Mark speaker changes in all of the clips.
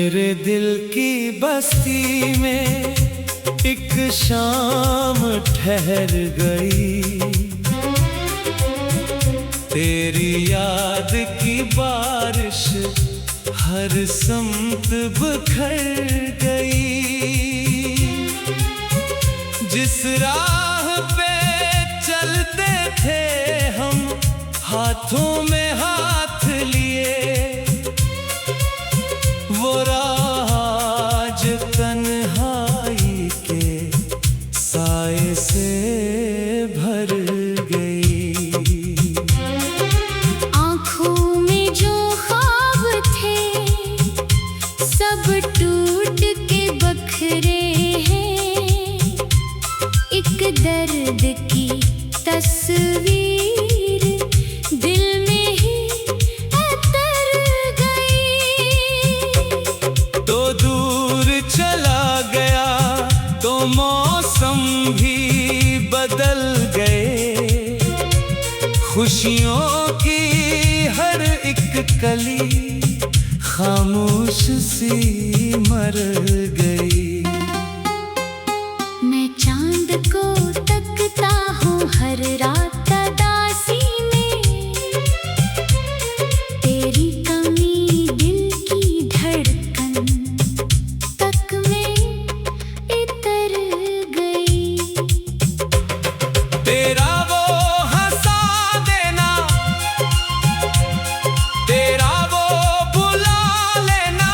Speaker 1: मेरे दिल की बस्ती में एक शाम ठहर गई, तेरी याद की बारिश हर समत बिखर गई। जिस राह पे चलते थे हम हाथों में हाथ लिए, वो राह आज तन्हाई के साए से भर गई।
Speaker 2: आँखों में जो ख्वाब थे सब टूट के बखरे हैं, एक दर्द की तस्वीर दिल में ही उतर गई।
Speaker 1: तो दूर चला गया तो मौसम भी बदल गए, खुशियों की हर एक कली खामोश सी मर गई।
Speaker 2: मैं चांद को तकता हूँ हर रात दासी में, तेरी कमी दिल की धड़कन तक में इतर गई।
Speaker 1: तेरा वो हंसा देना, तेरा वो बुला लेना,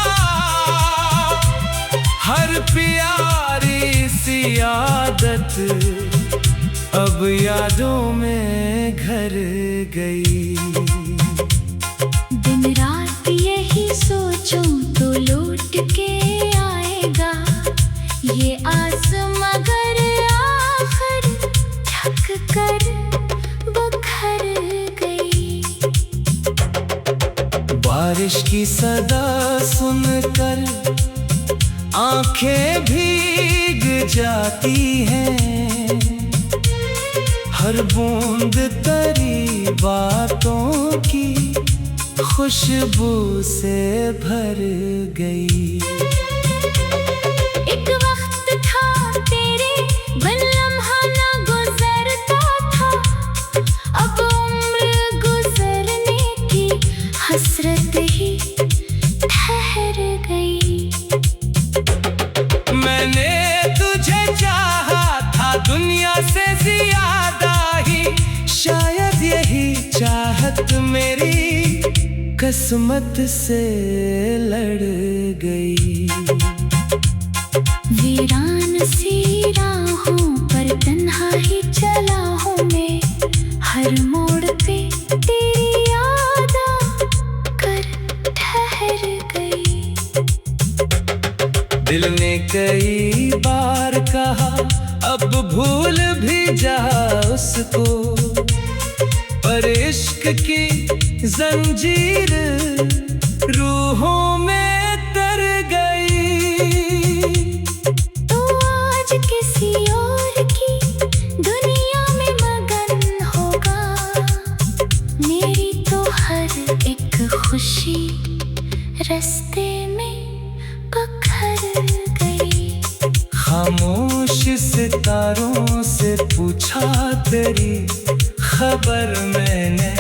Speaker 1: हर प्यारी सी आदत अब यादों में घर गई।
Speaker 2: दिन रात यही सोचूं तो लौट के आएगा ये आसमां, मगर आखिर ढक कर बखर गई।
Speaker 1: बारिश की सदा सुनकर आंखें भीग जाती हैं, हर बूंद तेरी बातों की खुशबू से भर गई।
Speaker 2: एक वक्त था तेरे बिन लम्हा ना गुजरता था, अब उम्र गुजरने की हसरत ही ठहर गई।
Speaker 1: मैंने तुझे चाहा था दुनिया से ज्यादा ही, शायद यही चाहत मेरी किस्मत से लड़ गई।
Speaker 2: वीरान सी राहों पर तन्हा ही चला हूँ मैं, हर मोड़ पे तेरी याद आकर ठहर गई।
Speaker 1: दिल ने कई बार कहा अब भूल भी जा उसको, पर इश्क की जंजीर रूहों में तर गई।
Speaker 2: तो आज किसी और की दुनिया में मगन होगा, मेरी तो हर एक खुशी रास्ते में बखर गई।
Speaker 1: खामोश सितारों से पूछा तेरी खबर मैंने,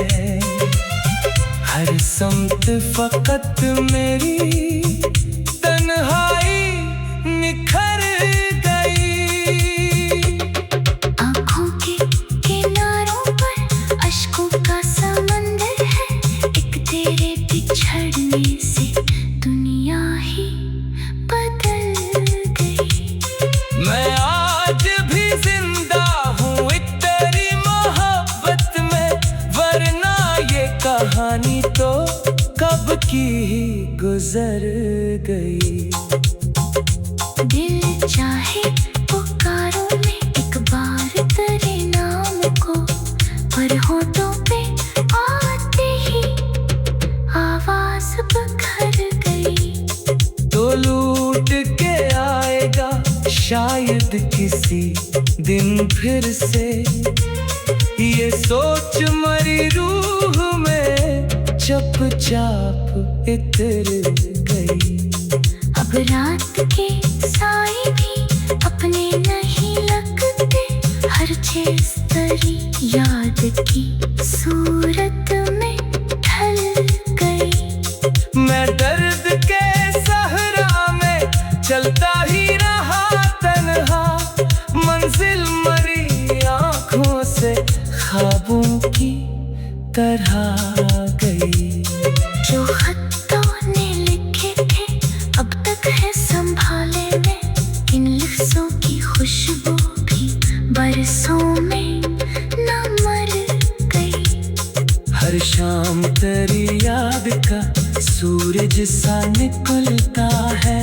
Speaker 1: हर समत फकत मेरी तन्हाई निखर गई।
Speaker 2: आँखों के किनारों पर अश्कों का समंदर है, एक तेरे बिछड़ने से दुनिया ही बदल गई।
Speaker 1: मैं आज भी जिंदा हूँ एक तेरी मोहब्बत में, वरना ये कहानी तो कब की ही गुजर गई।
Speaker 2: दिल चाहे पुकारो मैं एक बार तेरे नाम को, पर होठों पे आते ही आवाज बखर गई।
Speaker 1: तो लूट के आएगा शायद किसी दिन फिर से, ये सोच मरी रूह में चुपचाप इतर गई।
Speaker 2: अब रात के साए भी अपने नहीं लगते, हर चीज तेरी याद की सूरत में ढल गई।
Speaker 1: मैं दर्द के सहरा में चलता ही रहा तन्हा, मंजिल मरी आँखों से ख्वाबों की तरह गई।
Speaker 2: जो खतों ने लिखे थे अब तक है संभाले में, इन लफ्जों की खुशबू भी बरसों में न मर गई।
Speaker 1: हर शाम तेरी याद का सूरज सा निकलता है,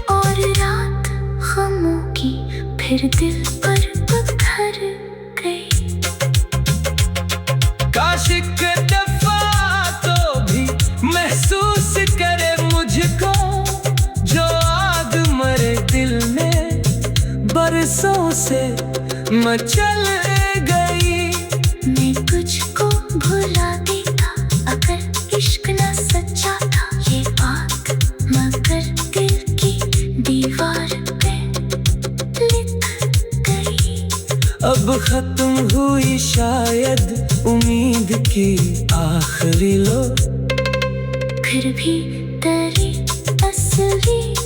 Speaker 2: और रात गमों की फिर दिल पर पत्थर गई।
Speaker 1: काश एक दफा तो भी महसूस करे मुझको, जो आग मरे दिल में बरसों से मचल गई।
Speaker 2: मैं तुझको भुला देता अगर इश्क न सच्चा था, ये बात मगर दिल की दीवार पे लिख गई।
Speaker 1: अब खत्म हुई शायद उम्मीद की आखिरी लो,
Speaker 2: फिर भी तेरी तस्वीर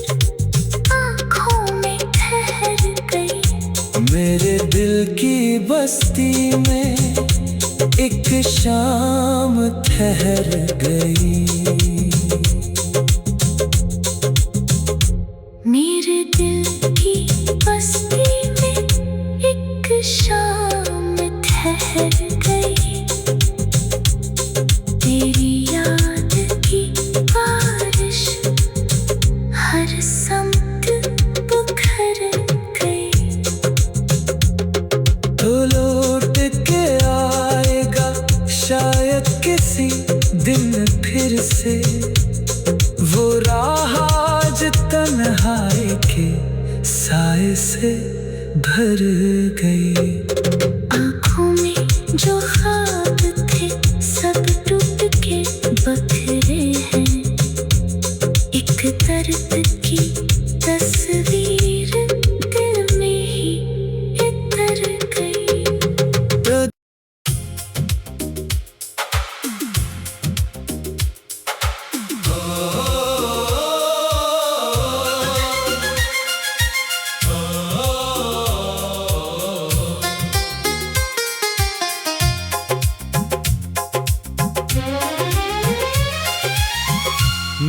Speaker 2: आँखों में ठहर गई।
Speaker 1: मेरे दिल की बस्ती में एक शाम ठहर गई।
Speaker 2: मेरे दिल की बस्ती में एक शाम ठहर गई। तेरी याद की बारिश हर समत बिखर गई।
Speaker 1: तो लौट के आएगा शायद किसी दिन फिर से, वो राह आज तन्हाई के साए से भर गई।
Speaker 2: आँखों में जो ख्वाब थे सब टूट के बखरे हैं, एक दर्द की तस्वीर दिल में ही इतर गई।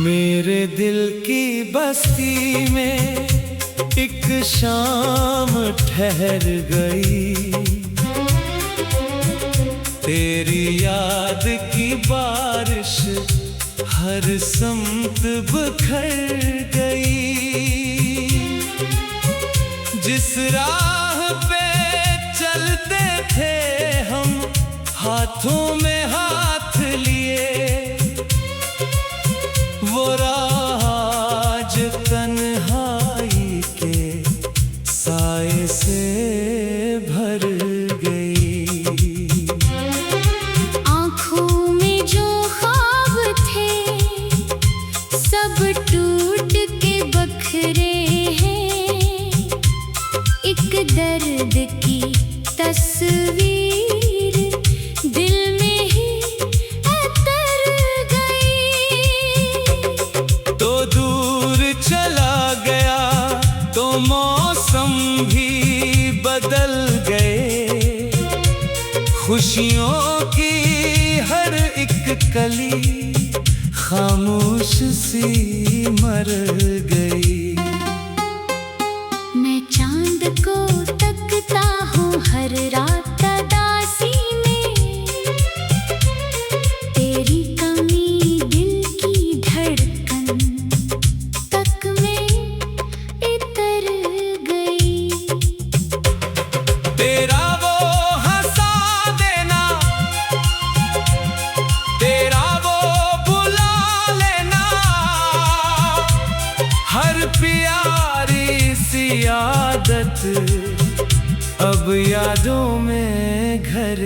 Speaker 1: मेरे दिल की बस्ती में एक शाम ठहर गई। तेरी याद की बारिश हर समत बिखर गई। जिस राह पे चलते थे हम हाथों में हाथ लिए, वो राह आज तन्हाई के साए से भर गई।
Speaker 2: आँखों में जो ख्वाब थे सब टूट के बखरे हैं, एक दर्द की तस्वीर दिल में ही उतर गई।
Speaker 1: तो दूर चला गया तो मौसम भी बदल गए, खुशियों की हर एक कली खामोश सी मर गई।
Speaker 2: मैं चांद को तकता हूँ हर रात दासी में, तेरी कमी दिल की धड़कन तक में इतर गई।
Speaker 1: तेरा वो हंसा देना, तेरा वो बुला लेना, हर प्यारी सी आदत अब यादों में घर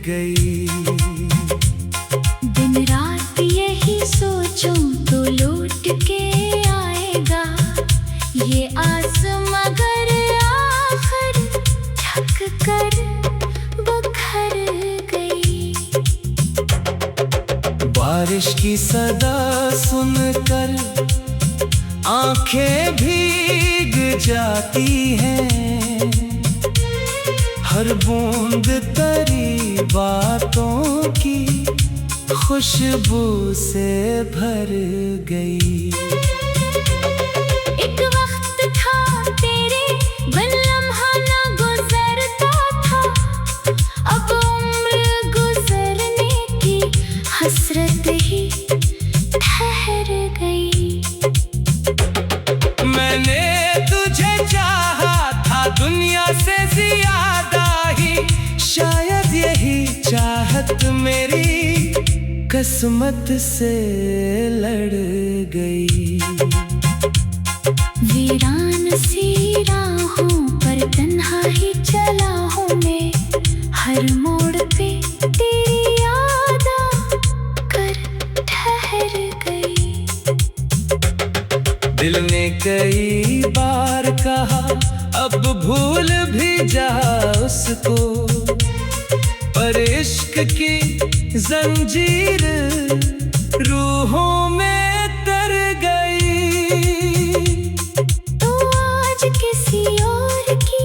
Speaker 1: गई।
Speaker 2: दिन रात यही सोचूं तो लौट के
Speaker 1: बारिश की सदा सुनकर आंखें भीग जाती हैं, हर बूंद तरी बातों की खुशबू से भर गई।
Speaker 2: एक वक्त था तेरे बिन लम्हा ना गुजरता था, अब उम्र गुजरने की हसरत ही ठहर गई।
Speaker 1: मैंने तुझे चाहा था दुनिया से ज्यादा ही, शायद यही चाहत मेरी किस्मत से लड़ गई।
Speaker 2: वीरान सी राहों पर तन्हा ही चला हूँ मैं, हर मोड़ पे तेरी याद आकर ठहर गई।
Speaker 1: दिल ने कई बार कहा अब भूल भी जा उसको, पर इश्क की जंजीर रूहों में तर गई।
Speaker 2: तो आज किसी और की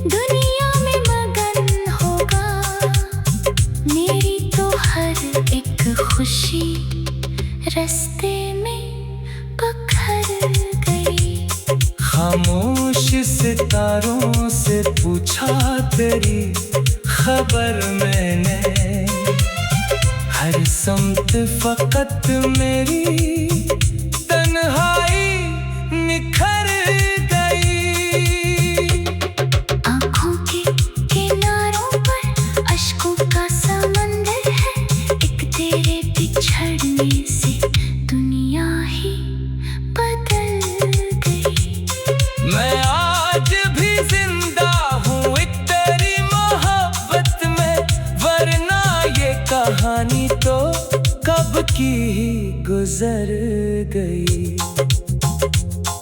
Speaker 2: दुनिया में मगन होगा, मेरी तो हर एक खुशी रास्ते में बिखर गई।
Speaker 1: खामोश सितारों से पूछा तेरी खबर मैंने, हर समत फकत मेरी तन्हाई निखर गई।
Speaker 2: आँखों के किनारों पर अश्कों का समंदर है, एक तेरे बिछड़ने से दुनिया ही बदल गई।
Speaker 1: मैं आज भी जिंदा हूँ एक तेरी मोहब्बत में, वरना ये कहानी तो कब की ही गुजर गई।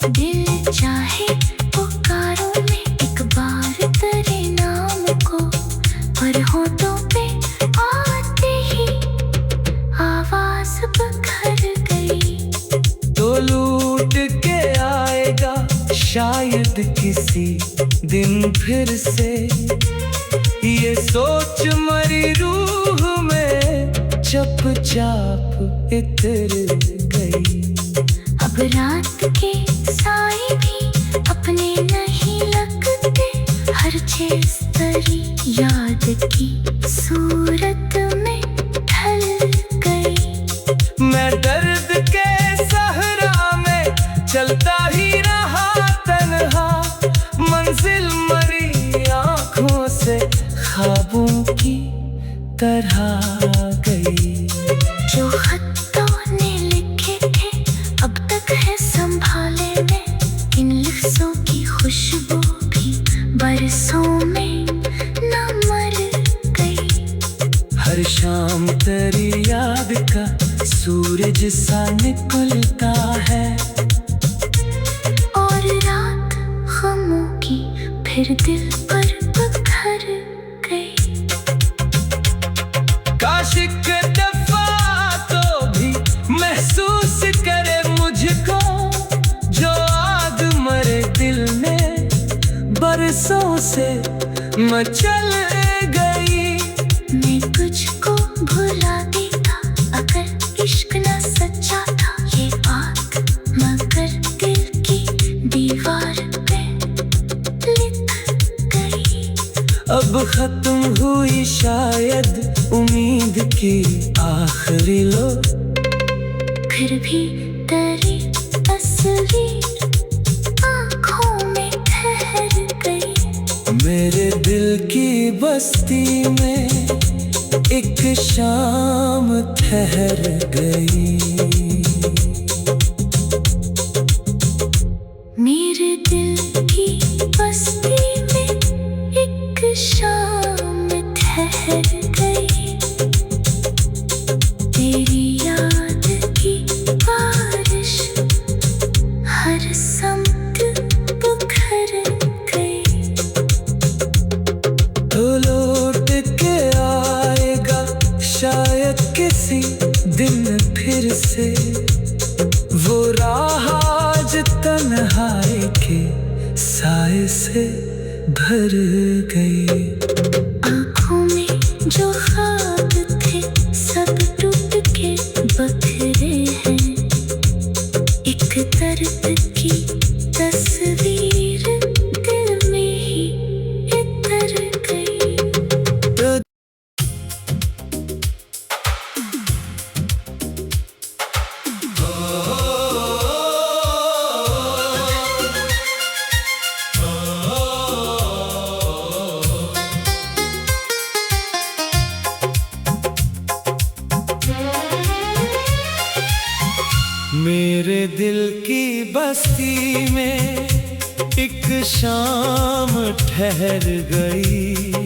Speaker 2: दिल चाहे पुकारो मैं एक बार तेरे नाम को, पर होठों पे आते ही आवाज बिखर गई।
Speaker 1: तो लूट के आएगा शायद किसी दिन फिर से, ये सोच मरी रूह में चुपचाप इतर गई।
Speaker 2: अब रात के साए भी अपने नहीं लगते, हर चीज तेरी याद की सूरत में ढल गई।
Speaker 1: मैं दर्द के सहरा में चलता ही रहा तन्हा, मंजिल मरी आँखों से ख्वाबों की तरह गई।
Speaker 2: जो खतों ने लिखे थे अब तक है संभाले मैं, इन लफ्जों की खुशबू भी बरसों में न मर गई।
Speaker 1: हर शाम तेरी याद का सूरज सा निकलता है,
Speaker 2: और रात गमों की फिर दिल पर बिखर गई।
Speaker 1: काश एक दफा तो भी महसूस करे मुझको, जो आग मरे दिल में बरसों से मचल गई।
Speaker 2: मैं तुझको भुला देता अगर इश्क न सच्चा था, ये आग मगर दिल की दीवार पे लिख गई।
Speaker 1: अब खत्म हुई शायद उम्मीद की आखिरी लो,
Speaker 2: फिर भी तेरी तस्वीर आँखों में ठहर गई।
Speaker 1: मेरे दिल की बस्ती में एक शाम ठहर गई।
Speaker 2: मेरे दिल की बस्ती में एक शाम ठहर गई। तेरी याद की बारिश हर समत बिखर गई।
Speaker 1: तो लौट के आएगा शायद किसी दिन से वो राह आज तन्हाई के साए से भर गई।
Speaker 2: आँखों में जो ख्वाब थे सब टूट के बखरे हैं, एक दर्द की तस्वीर दिल में ही इतर गई।
Speaker 1: मेरे दिल की बस्ती में एक शाम ठहर गई।